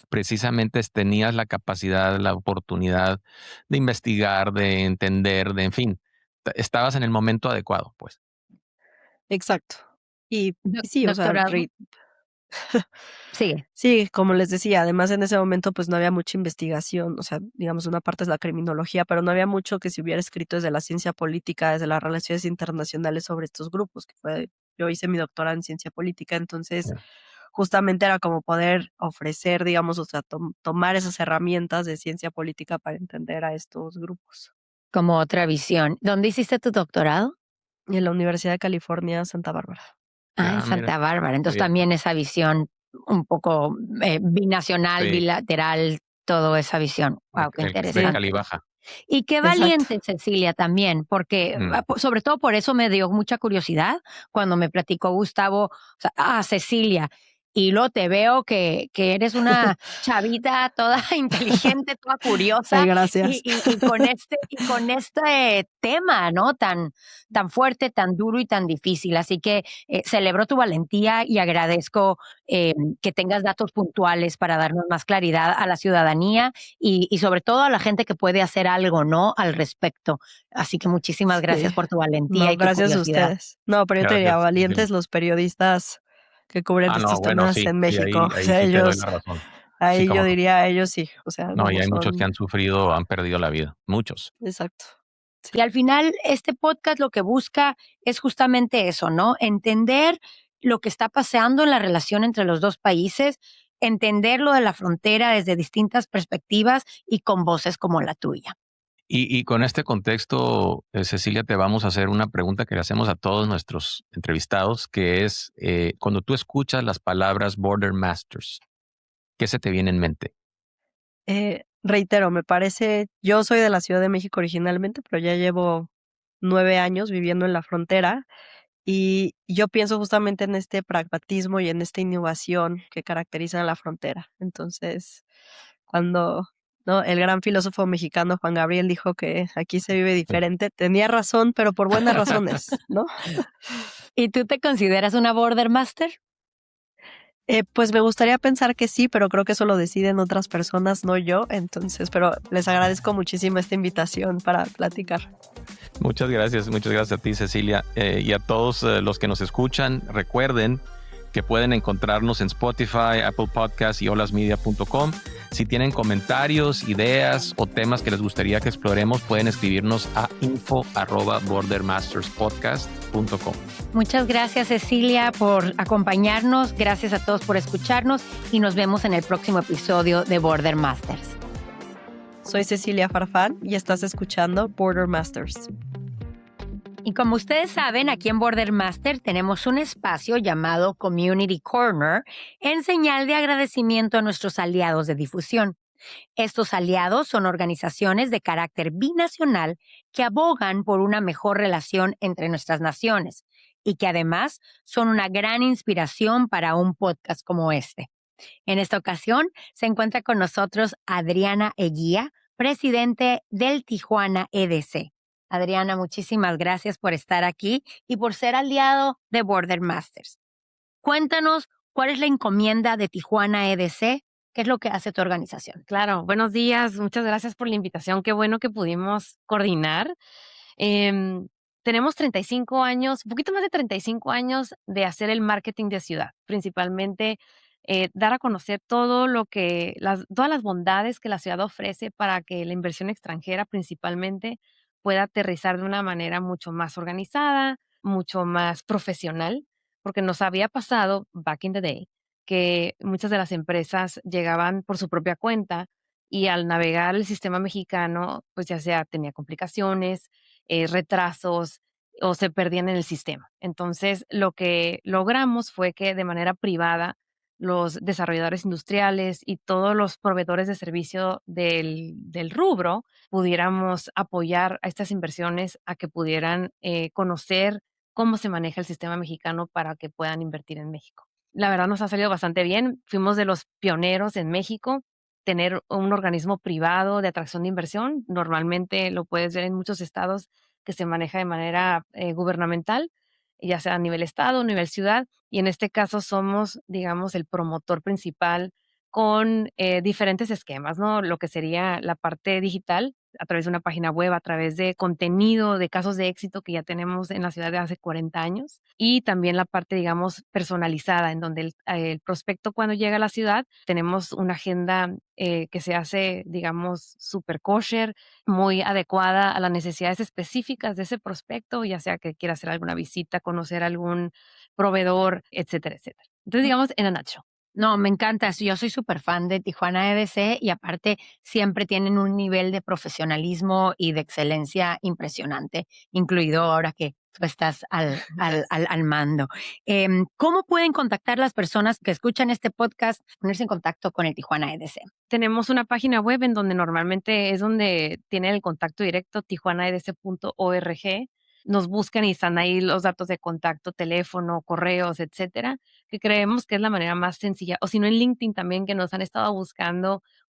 precisamente tenías la capacidad, la oportunidad de investigar, de entender, en fin, estabas en el momento adecuado, pues. Exacto. Y sí, o sea, Doctorado. Sigue. sí, como les decía, además en ese momento pues no había mucha investigación, o sea, digamos una parte es la criminología, pero no había mucho que se hubiera escrito desde la ciencia política, desde las relaciones internacionales sobre estos grupos, yo hice mi doctorado en ciencia política, entonces justamente era como poder ofrecer, digamos, o sea, tomar esas herramientas de ciencia política para entender a estos grupos. Como otra visión. ¿Dónde hiciste tu doctorado? Y en la Universidad de California, Santa Bárbara. En Santa Bárbara. Entonces también esa visión un poco binacional, bilateral, toda esa visión. Wow, qué interesante. Cali baja. Y qué valiente, Cecilia, también, porque sobre todo por eso me dio mucha curiosidad cuando me platicó Gustavo, o sea, Cecilia, y luego te veo que eres una chavita toda inteligente, toda curiosa. Sí, gracias. Y con este tema, ¿no? Tan fuerte, tan duro y tan difícil. Así que celebro tu valentía y agradezco que tengas datos puntuales para darnos más claridad a la ciudadanía y sobre todo a la gente que puede hacer algo, ¿no?, al respecto. Así que muchísimas gracias por tu valentía y tu gracias curiosidad. A ustedes. No, pero yo te diría, valientes los periodistas que cubren estos temas en México. Ahí o sea, sí te doy ellos, la razón. ahí Sí, yo diría, ellos sí. O sea, no, y hay muchos que han sufrido, han perdido la vida. Muchos. Exacto. Sí. Y al final, este podcast lo que busca es justamente eso, ¿no? Entender lo que está pasando en la relación entre los dos países, entender lo de la frontera desde distintas perspectivas y con voces como la tuya. Y con este contexto, Cecilia, te vamos a hacer una pregunta que le hacemos a todos nuestros entrevistados, que es, cuando tú escuchas las palabras Border Masters, ¿qué se te viene en mente? Reitero, me parece, yo soy de la Ciudad de México originalmente, pero ya llevo 9 años viviendo en la frontera y yo pienso justamente en este pragmatismo y en esta innovación que caracterizan a la frontera. Entonces, cuando el gran filósofo mexicano Juan Gabriel dijo que aquí se vive diferente, tenía razón, pero por buenas razones, ¿no? ¿Y tú te consideras una Border Master? Pues me gustaría pensar que sí, pero creo que eso lo deciden otras personas, no yo. Entonces, pero les agradezco muchísimo esta invitación para platicar. Muchas gracias a ti, Cecilia. Y a todos los que nos escuchan, recuerden que pueden encontrarnos en Spotify, Apple Podcasts y olasmedia.com. Si tienen comentarios, ideas o temas que les gustaría que exploremos, pueden escribirnos a info@bordermasterspodcast.com. Muchas gracias, Cecilia, por acompañarnos. Gracias a todos por escucharnos y nos vemos en el próximo episodio de Border Masters. Soy Cecilia Farfán y estás escuchando Border Masters. Y como ustedes saben, aquí en Border Master tenemos un espacio llamado Community Corner en señal de agradecimiento a nuestros aliados de difusión. Estos aliados son organizaciones de carácter binacional que abogan por una mejor relación entre nuestras naciones y que además son una gran inspiración para un podcast como este. En esta ocasión se encuentra con nosotros Adriana Eguía, presidente del Tijuana EDC. Adriana, muchísimas gracias por estar aquí y por ser aliado de Border Masters. Cuéntanos cuál es la encomienda de Tijuana EDC, qué es lo que hace tu organización. Claro, buenos días, muchas gracias por la invitación, qué bueno que pudimos coordinar. Tenemos 35 años, un poquito más de 35 años de hacer el marketing de ciudad, principalmente dar a conocer todo lo que, todas las bondades que la ciudad ofrece para que la inversión extranjera principalmente pueda aterrizar de una manera mucho más organizada, mucho más profesional, porque nos había pasado back in the day que muchas de las empresas llegaban por su propia cuenta y al navegar el sistema mexicano, pues ya sea tenía complicaciones, retrasos o se perdían en el sistema. Entonces, lo que logramos fue que de manera privada los desarrolladores industriales y todos los proveedores de servicio del rubro pudiéramos apoyar a estas inversiones a que pudieran conocer cómo se maneja el sistema mexicano para que puedan invertir en México. La verdad nos ha salido bastante bien. Fuimos de los pioneros en México, tener un organismo privado de atracción de inversión. Normalmente lo puedes ver en muchos estados que se maneja de manera gubernamental, ya sea a nivel estado, a nivel ciudad, y en este caso somos, digamos, el promotor principal con diferentes esquemas, ¿no? Lo que sería la parte digital, a través de una página web, a través de contenido de casos de éxito que ya tenemos en la ciudad de hace 40 años, y también la parte, digamos, personalizada, en donde el prospecto cuando llega a la ciudad, tenemos una agenda que se hace, digamos, súper kosher, muy adecuada a las necesidades específicas de ese prospecto, ya sea que quiera hacer alguna visita, conocer algún proveedor, etcétera, etcétera. Entonces, digamos, en a nutshell. No, me encanta. Yo soy súper fan de Tijuana EDC y aparte siempre tienen un nivel de profesionalismo y de excelencia impresionante, incluido ahora que tú estás al mando. ¿Cómo pueden contactar las personas que escuchan este podcast, ponerse en contacto con el Tijuana EDC? Tenemos una página web en donde normalmente es donde tienen el contacto directo, tijuanaedc.org. Nos buscan y están ahí los datos de contacto, teléfono, correos, etcétera, que creemos que es la manera más sencilla. O si no, en LinkedIn también, que nos han estado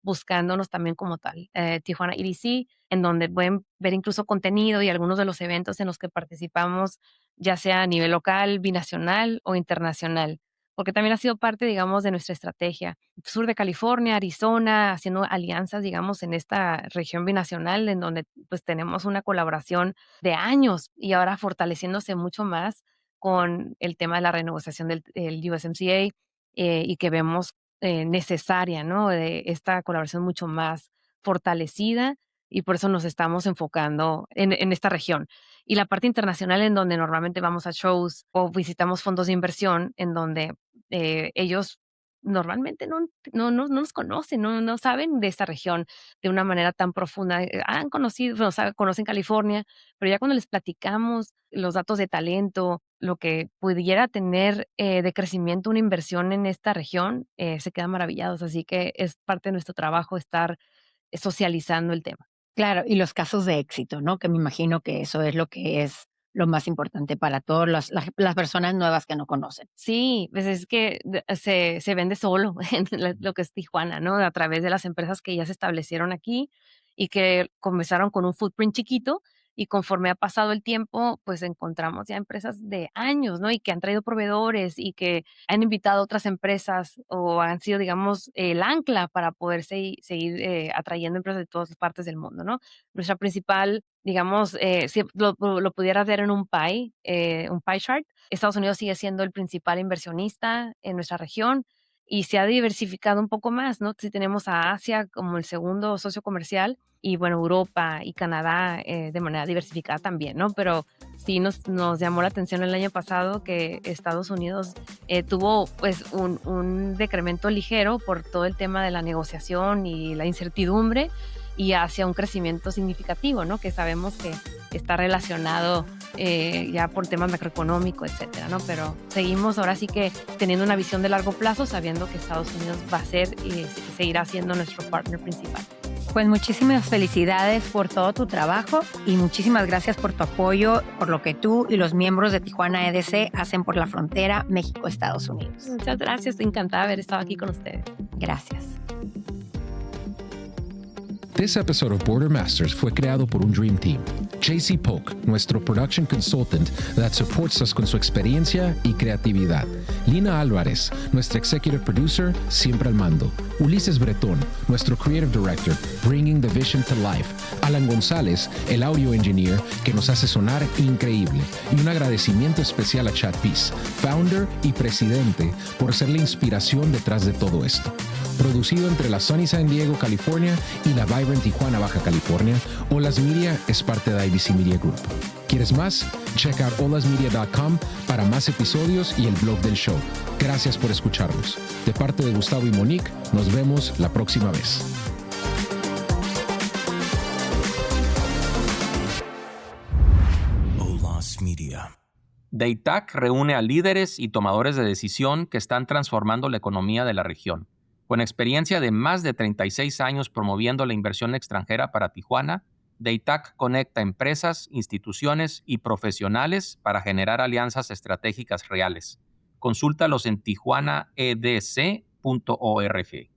buscándonos también como tal. Tijuana EDC, en donde pueden ver incluso contenido y algunos de los eventos en los que participamos, ya sea a nivel local, binacional o internacional, porque también ha sido parte, digamos, de nuestra estrategia. Sur de California, Arizona, haciendo alianzas, digamos, en esta región binacional, en donde pues tenemos una colaboración de años y ahora fortaleciéndose mucho más con el tema de la renegociación del USMCA y que vemos necesaria, ¿no? De esta colaboración mucho más fortalecida y por eso nos estamos enfocando en esta región. Y la parte internacional en donde normalmente vamos a shows o visitamos fondos de inversión en donde ellos normalmente no nos conocen, no saben de esta región de una manera tan profunda. Han conocido, o sea, conocen California, pero ya cuando les platicamos los datos de talento, lo que pudiera tener de crecimiento una inversión en esta región, se quedan maravillados. Así que es parte de nuestro trabajo estar socializando el tema. Claro, y los casos de éxito, ¿no? Que me imagino que eso es lo que es lo más importante para todas las personas nuevas que no conocen. Sí, pues es que se vende solo en lo que es Tijuana, ¿no? A través de las empresas que ya se establecieron aquí y que comenzaron con un footprint chiquito y conforme ha pasado el tiempo, pues encontramos ya empresas de años, ¿no? Y que han traído proveedores y que han invitado a otras empresas o han sido, digamos, el ancla para poder seguir atrayendo empresas de todas partes del mundo, ¿no? Nuestra principal, digamos, si lo pudiera ver en un pie chart, Estados Unidos sigue siendo el principal inversionista en nuestra región. y se ha diversificado un poco más, ¿no? Si tenemos a Asia como el segundo socio comercial y bueno, Europa y Canadá de manera diversificada también, ¿no? Pero sí nos llamó la atención el año pasado que Estados Unidos tuvo pues un decremento ligero por todo el tema de la negociación y la incertidumbre y hacia un crecimiento significativo, ¿no? Que sabemos que está relacionado ya por temas macroeconómicos, etcétera, ¿no? Pero seguimos ahora sí que teniendo una visión de largo plazo, sabiendo que Estados Unidos va a ser y seguirá siendo nuestro partner principal. Pues muchísimas felicidades por todo tu trabajo y muchísimas gracias por tu apoyo, por lo que tú y los miembros de Tijuana EDC hacen por la frontera México-Estados Unidos. Muchas gracias, encantada de haber estado aquí con ustedes. Gracias. This episode of Border Masters fue creado por un Dream Team. JC Polk, nuestro production consultant that supports us con su experiencia y creatividad. Lina Álvarez, nuestra executive producer, siempre al mando. Ulises Bretón, nuestro creative director, bringing the vision to life. Alan González, el audio engineer, que nos hace sonar increíble. Y un agradecimiento especial a Chad Peace, founder y presidente, por ser la inspiración detrás de todo esto. Producido entre la Sunny San Diego, California y la Vibrant Tijuana, Baja California, Olas Media es parte de IBC Media Group. ¿Quieres más? Check out olasmedia.com para más episodios y el blog del show. Gracias por escucharnos. De parte de Gustavo y Monique, nos vemos la próxima vez. Olas Media. DAITAC reúne a líderes y tomadores de decisión que están transformando la economía de la región. Con experiencia de más de 36 años promoviendo la inversión extranjera para Tijuana, DAITAC conecta empresas, instituciones y profesionales para generar alianzas estratégicas reales. Consúltalos en tijuanaedc.org.